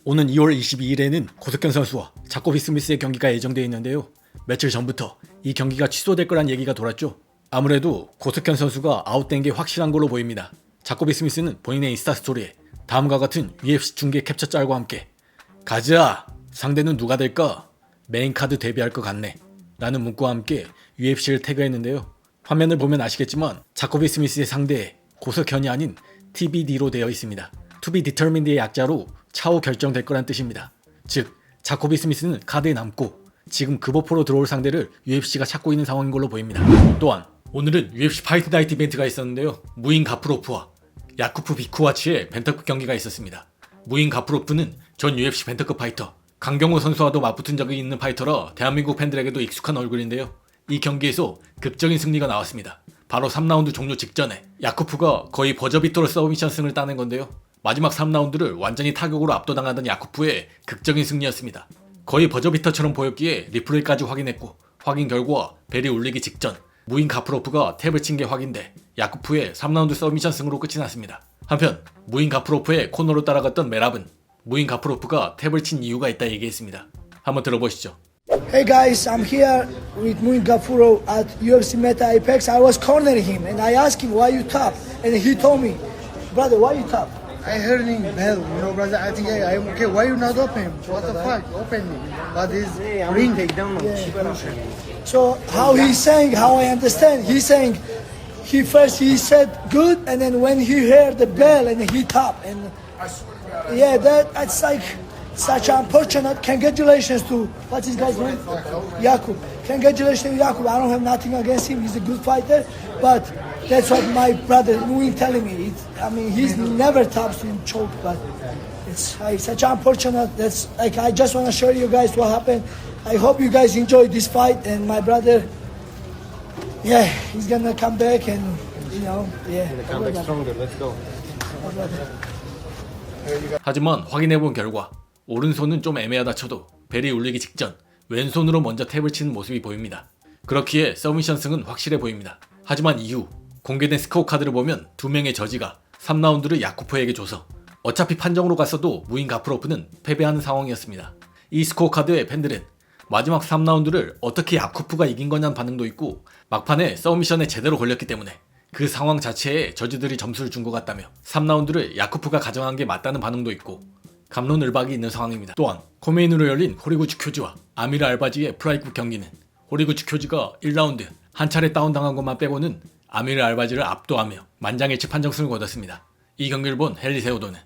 오는 2월 22일에는 고석현 선수와 자코비 스미스의 경기가 예정되어 있는데요. 며칠 전부터 이 경기가 취소될 거란 얘기가 돌았죠. 아무래도 고석현 선수가 아웃된 게 확실한 걸로 보입니다. 자코비 스미스는 본인의 인스타 스토리에 다음과 같은 UFC 중계 캡처 짤과 함께 가자! 상대는 누가 될까? 메인카드 데뷔할 것 같네 라는 문구와 함께 UFC를 태그했는데요. 화면을 보면 아시겠지만 자코비 스미스의 상대에 고석현이 아닌 TBD로 되어 있습니다. To be determined의 약자로 차후 결정될 거란 뜻입니다. 즉 자코비 스미스는 카드에 남고 지금 급오프로 들어올 상대를 UFC가 찾고 있는 상황인 걸로 보입니다. 또한 오늘은 UFC 파이트 나이트 이벤트가 있었는데요. 무인 가프로프와 야쿠프 비쿠와치의 벤터급 경기가 있었습니다. 무인 가프로프는 전 UFC 벤터급 파이터 강경호 선수와도 맞붙은 적이 있는 파이터라 대한민국 팬들에게도 익숙한 얼굴인데요. 이 경기에서 극적인 승리가 나왔습니다. 바로 3라운드 종료 직전에 야쿠프가 거의 버저비터로 서브미션 승을 따낸 건데요. 마지막 3라운드를 완전히 타격으로 압도당하던 야쿠프의 극적인 승리였습니다. 거의 버저비터처럼 보였기에 리플레이까지 확인했고 확인 결과 벨이 울리기 직전 무인 가프로프가 탭을 친 게 확인돼 야쿠프의 3라운드 서브미션 승으로 끝이 났습니다. 한편 무인 가프로프의 코너로 따라갔던 메랍은 무인 가프로프가 탭을 친 이유가 있다 얘기했습니다. 한번 들어보시죠. Hey guys, I'm here with Muin Gafuro at UFC Meta Apex. I was cornering him and I asked him why you top, and he told me, brother, why you top? I heard him bell, brother. I think I'm okay. Why you not open? What the fuck? Open me. But his ring takedown. So how he's saying, how I understand, he's saying he said good, and then when he heard the bell and he top, and yeah, that's like such unfortunate. Congratulations to what's his guy's name? Yakub. Congratulations to Yakub. I don't have nothing against him. He's a good fighter, but that's what my brother Muin telling me. He's never tops in choke, but it's such unfortunate. That's like I just want to show you guys what happened. I hope you guys enjoyed this fight, and my brother, yeah, he's gonna come back and yeah. Come back stronger. Let's go. 하지만 확인해본 결과 오른손은 좀 애매하다 쳐도 벨이 울리기 직전 왼손으로 먼저 탭을 치는 모습이 보입니다. 그렇기에 서브미션 승은 확실해 보입니다. 하지만 이후 공개된 스코어 카드를 보면 두 명의 저지가 3라운드를 야쿠프에게 줘서 어차피 판정으로 갔어도 무인 가프로프는 패배하는 상황이었습니다. 이 스코어 카드의 팬들은 마지막 3라운드를 어떻게 야쿠프가 이긴 거냐는 반응도 있고 막판에 서브미션에 제대로 걸렸기 때문에 그 상황 자체에 저지들이 점수를 준 것 같다며 3라운드를 야쿠프가 가져간 게 맞다는 반응도 있고 갑론을박이 있는 상황입니다. 또한 코메인으로 열린 호리구치 쿄지와 아미르 알바지의 프라이급 경기는 호리구치 쿄지가 1라운드 한 차례 다운당한 것만 빼고는 아미르 알바지를 압도하며 만장일치 판정승을 거뒀습니다. 이 경기를 본 헨리 세우도는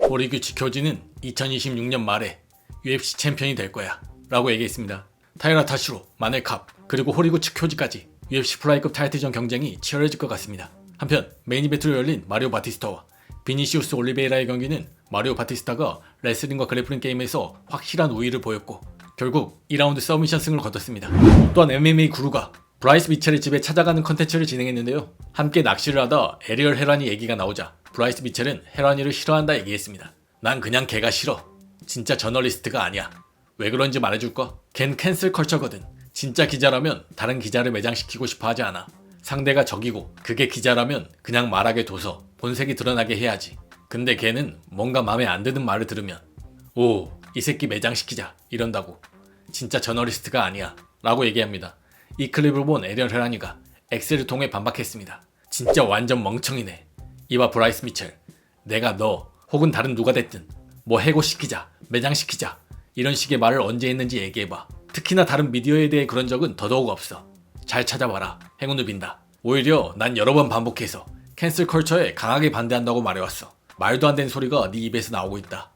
호리구치 쿄지는 2026년 말에 UFC 챔피언이 될 거야 라고 얘기했습니다. 타이라 타시로, 마넬캅 그리고 호리구치 쿄지까지 UFC 플라이급 타이틀전 경쟁이 치열해질 것 같습니다. 한편 메인 이벤트로 열린 마리오 바티스타와 비니시우스 올리베이라의 경기는 마리오 바티스타가 레슬링과 그래플링 게임에서 확실한 우위를 보였고 결국 2라운드 서브미션 승을 거뒀습니다. 또한 MMA 구루가 브라이스 미첼의 집에 찾아가는 컨텐츠를 진행했는데요. 함께 낚시를 하다 에리얼 헤라니 얘기가 나오자 브라이스 미첼은 헤라니를 싫어한다 얘기했습니다. 난 그냥 걔가 싫어. 진짜 저널리스트가 아니야. 왜 그런지 말해줄까? 걘 캔슬 컬처거든. 진짜 기자라면 다른 기자를 매장시키고 싶어 하지 않아. 상대가 적이고 그게 기자라면 그냥 말하게 둬서 본색이 드러나게 해야지. 근데 걔는 뭔가 마음에 안 드는 말을 들으면 오, 이 새끼 매장시키자 이런다고. 진짜 저널리스트가 아니야 라고 얘기합니다. 이 클립을 본 에리얼 헤라니가 X를 통해 반박했습니다. 진짜 완전 멍청이네. 이봐 브라이스 미첼, 내가 너 혹은 다른 누가 됐든 뭐 해고시키자, 매장시키자 이런 식의 말을 언제 했는지 얘기해봐. 특히나 다른 미디어에 대해 그런 적은 더더욱 없어. 잘 찾아봐라. 행운을 빈다. 오히려 난 여러 번 반복해서 캔슬 컬처에 강하게 반대한다고 말해왔어. 말도 안 되는 소리가 네 입에서 나오고 있다.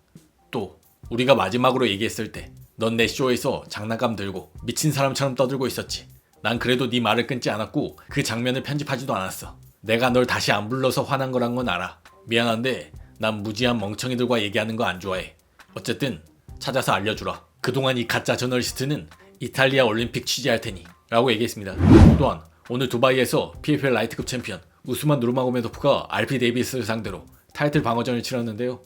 또 우리가 마지막으로 얘기했을 때 넌 내 쇼에서 장난감 들고 미친 사람처럼 떠들고 있었지. 난 그래도 네 말을 끊지 않았고 그 장면을 편집하지도 않았어. 내가 널 다시 안 불러서 화난 거란 건 알아. 미안한데 난 무지한 멍청이들과 얘기하는 거 안 좋아해. 어쨌든 찾아서 알려주라. 그동안 이 가짜 저널리스트는 이탈리아 올림픽 취재할 테니 라고 얘기했습니다. 또한 오늘 두바이에서 PFL 라이트급 챔피언 우스만 누르마고메도프가 RP 데이비스를 상대로 타이틀 방어전을 치렀는데요.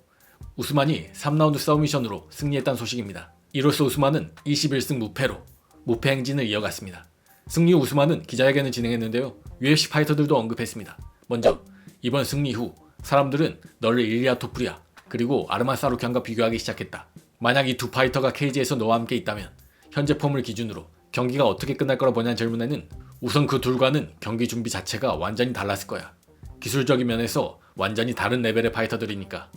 우스만이 3라운드 서브미션으로 승리했다는 소식입니다. 이로써 우스만은 21승 무패로 무패 행진을 이어갔습니다. 승리 후 우스만은 기자회견을 진행했는데요. UFC 파이터들도 언급했습니다. 먼저 이번 승리 후 사람들은 너를 일리아 토프리아, 그리고 아르만 사루칸과 비교하기 시작했다. 만약 이 두 파이터가 케이지에서 너와 함께 있다면 현재 폼을 기준으로 경기가 어떻게 끝날 거라 보냐는 질문에는 우선 그 둘과는 경기 준비 자체가 완전히 달랐을 거야. 기술적인 면에서 완전히 다른 레벨의 파이터들이니까.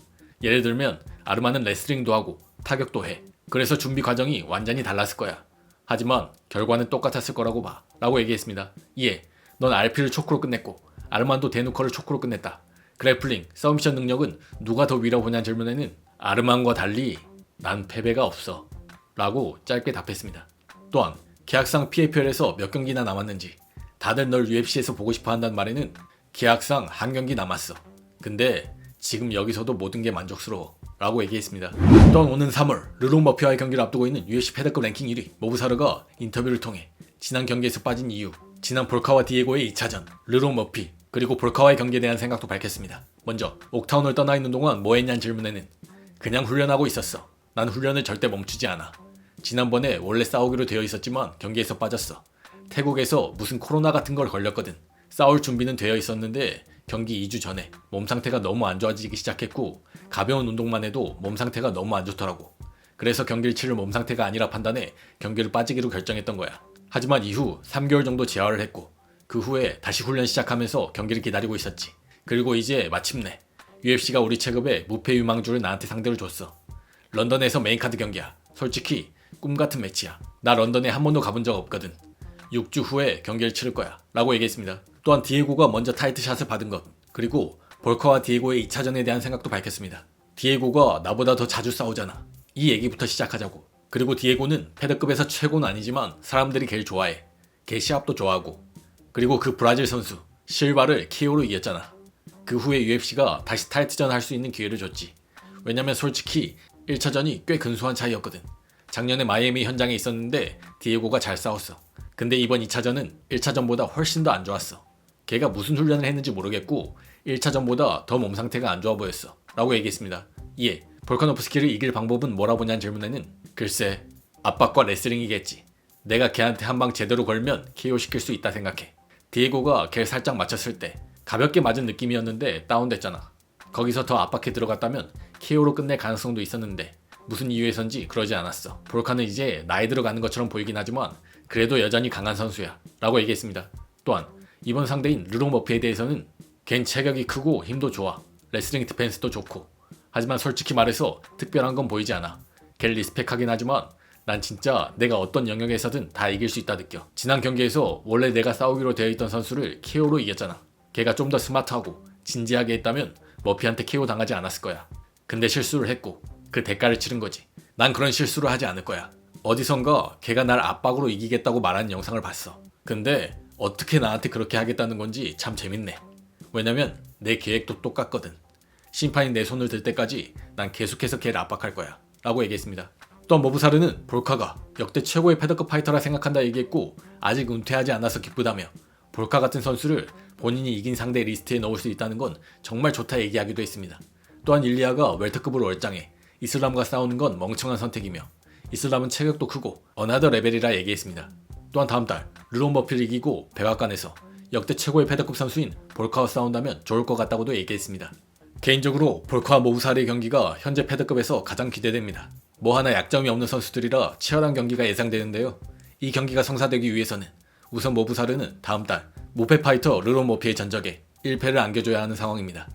예를 들면 아르만은 레슬링도 하고 타격도 해. 그래서 준비 과정이 완전히 달랐을 거야. 하지만 결과는 똑같았을 거라고 봐. 라고 얘기했습니다. 이에 넌 RP를 초크로 끝냈고 아르만도 데누커를 초크로 끝냈다. 그래플링, 서미션 능력은 누가 더 위라고 보냐는 질문에는 아르만과 달리 난 패배가 없어. 라고 짧게 답했습니다. 또한 계약상 PFL에서 몇 경기나 남았는지 다들 널 UFC에서 보고 싶어 한다는 말에는 계약상 한 경기 남았어. 근데 지금 여기서도 모든 게 만족스러워. 라고 얘기했습니다. 또한 오는 3월 르론 머피와의 경기를 앞두고 있는 UFC 패드급 랭킹 1위 모브사르가 인터뷰를 통해 지난 경기에서 빠진 이유, 지난 볼카와 디에고의 2차전, 르론 머피, 그리고 볼카와의 경기에 대한 생각도 밝혔습니다. 먼저 옥타운을 떠나 있는 동안 뭐 했냐는 질문에는 그냥 훈련하고 있었어. 난 훈련을 절대 멈추지 않아. 지난번에 원래 싸우기로 되어 있었지만 경기에서 빠졌어. 태국에서 무슨 코로나 같은 걸 걸렸거든. 싸울 준비는 되어 있었는데 경기 2주 전에 몸 상태가 너무 안 좋아지기 시작했고 가벼운 운동만 해도 몸 상태가 너무 안 좋더라고. 그래서 경기를 치를 몸 상태가 아니라 판단해 경기를 빠지기로 결정했던 거야. 하지만 이후 3개월 정도 재활을 했고 그 후에 다시 훈련 시작하면서 경기를 기다리고 있었지. 그리고 이제 마침내 UFC가 우리 체급의 무패 유망주를 나한테 상대로 줬어. 런던에서 메인카드 경기야. 솔직히 꿈같은 매치야. 나 런던에 한 번도 가본 적 없거든. 6주 후에 경기를 치를 거야. 라고 얘기했습니다. 또한 디에고가 먼저 타이트샷을 받은 것, 그리고 볼카와 디에고의 2차전에 대한 생각도 밝혔습니다. 디에고가 나보다 더 자주 싸우잖아. 이 얘기부터 시작하자고. 그리고 디에고는 패드급에서 최고는 아니지만 사람들이 걔를 좋아해. 걔 시합도 좋아하고. 그리고 그 브라질 선수 실바를 KO로 이겼잖아. 그 후에 UFC가 다시 타이트전 할 수 있는 기회를 줬지. 왜냐면 솔직히 1차전이 꽤 근소한 차이였거든. 작년에 마이애미 현장에 있었는데 디에고가 잘 싸웠어. 근데 이번 2차전은 1차전보다 훨씬 더 안 좋았어. 걔가 무슨 훈련을 했는지 모르겠고 1차전보다 더 몸 상태가 안 좋아 보였어. 라고 얘기했습니다. 이에 볼카노프스키를 이길 방법은 뭐라 보냐는 질문에는 글쎄 압박과 레슬링이겠지. 내가 걔한테 한 방 제대로 걸면 KO 시킬 수 있다 생각해. 디에고가 걔를 살짝 맞췄을 때 가볍게 맞은 느낌이었는데 다운됐잖아. 거기서 더 압박해 들어갔다면 KO로 끝낼 가능성도 있었는데 무슨 이유에선지 그러지 않았어. 볼카는 이제 나이 들어가는 것처럼 보이긴 하지만 그래도 여전히 강한 선수야. 라고 얘기했습니다. 또한 이번 상대인 르론 머피에 대해서는 걘 체격이 크고 힘도 좋아. 레슬링 디펜스도 좋고. 하지만 솔직히 말해서 특별한 건 보이지 않아. 걔를 리스펙하긴 하지만 난 진짜 내가 어떤 영역에서든 다 이길 수 있다 느껴. 지난 경기에서 원래 내가 싸우기로 되어 있던 선수를 KO로 이겼잖아. 걔가 좀 더 스마트하고 진지하게 했다면 머피한테 KO 당하지 않았을 거야. 근데 실수를 했고 그 대가를 치른 거지. 난 그런 실수를 하지 않을 거야. 어디선가 걔가 날 압박으로 이기겠다고 말하는 영상을 봤어. 근데 어떻게 나한테 그렇게 하겠다는 건지 참 재밌네. 왜냐면 내 계획도 똑같거든. 심판이 내 손을 들 때까지 난 계속해서 걔를 압박할 거야. 라고 얘기했습니다. 또한 모브사르는 볼카가 역대 최고의 패드급 파이터라 생각한다 얘기했고 아직 은퇴하지 않아서 기쁘다며 볼카 같은 선수를 본인이 이긴 상대 리스트에 넣을 수 있다는 건 정말 좋다 얘기하기도 했습니다. 또한 일리아가 웰터급으로 얼짱해 이슬람과 싸우는 건 멍청한 선택이며 이슬람은 체격도 크고 어나더 레벨이라 얘기했습니다. 또한 다음 달 르론 머피를 이기고 백악관에서 역대 최고의 패드급 선수인 볼카와 싸운다면 좋을 것 같다고도 얘기했습니다. 개인적으로 볼카와 모브사르의 경기가 현재 패드급에서 가장 기대됩니다. 뭐 하나 약점이 없는 선수들이라 치열한 경기가 예상되는데요. 이 경기가 성사되기 위해서는 우선 모브사르는 다음 달 무패 파이터 르론 머피의 전적에 1패를 안겨줘야 하는 상황입니다.